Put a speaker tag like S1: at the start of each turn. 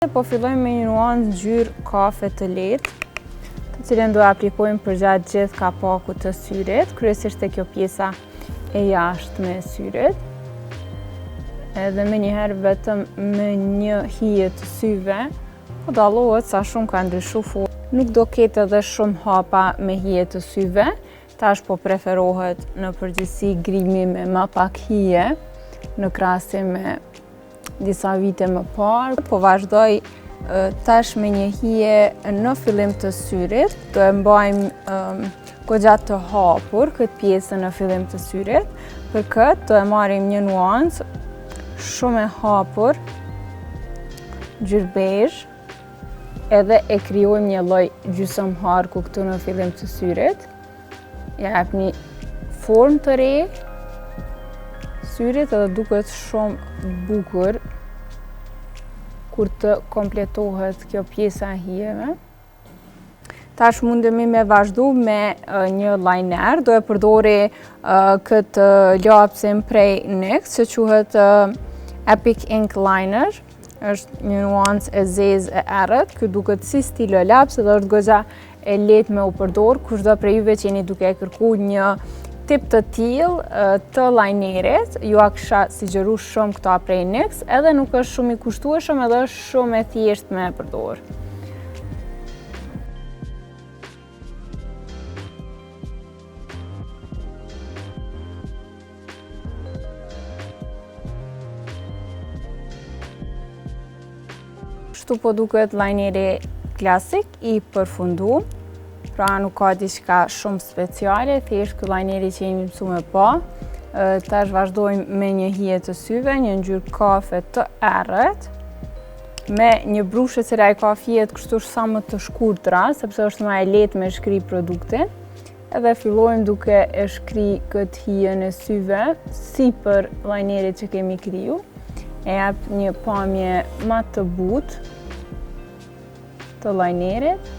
S1: Po fillojmë me një nuancë ngjyrë kafe të lehtë, të cilën do aplikojmë përgjatë gjithë kapakut të syrit, kryesisht te kjo pjesa e jashtme e syrit. Edhe menjëherë vetëm me një hije të syve, po dallohet sa shumë ka ndryshu forma. Nuk do ketë edhe shumë hapa me hije të syve, tash po preferohet në përgjithësi grimi me më pak hije, në krahasim me disa vite më parë. Po vazhdoj tash me një hije në fillim të syrit. Do e mbajmë goxha të hapur këtë pjesën në fillim të syrit. Për këtë do e marrim një nuancë shumë e hapur, ngjyrë bezh, edhe e krijojmë një lloj gjysmëharku këtu në fillim të syrit. Ja jap një formë të re syrit edhe duket shumë bukur kur të kompletohet kjo pjesa e hijeve. Tash mundemi me vazhdu me një liner. Do e përdori këtë lapsin prej NYX që quhet Epic Ink Liner. Është një nuancë e zezë e errët. Ky duket si stilo laps dhe është goxha e lehtë me u përdor. Kushdo prej juve që jeni duke kërkuar një tip të tillë të linerit, ju a kisha sugjeruar shumë këto prej NYX, edhe nuk është shumë i kushtueshëm, edhe është shumë e thjeshtë me përdor. Kështu po duket lineri klasik i përfunduar. Pra nuk ka diçka shumë speciale, thjesht ky lineri që jemi mësuar me pa. Tash vazhdojmë me një hije të syve, një ngjyrë kafe të errët, me një brushë e cila e ka fijet kështu sa më të shkurtra, sepse është më e lehtë me shkri produktin. Edhe fillojmë duke e shkri këtë hijen e syve, sipër linerit që kemi kriju. E jap një pamje më të butë të linerit.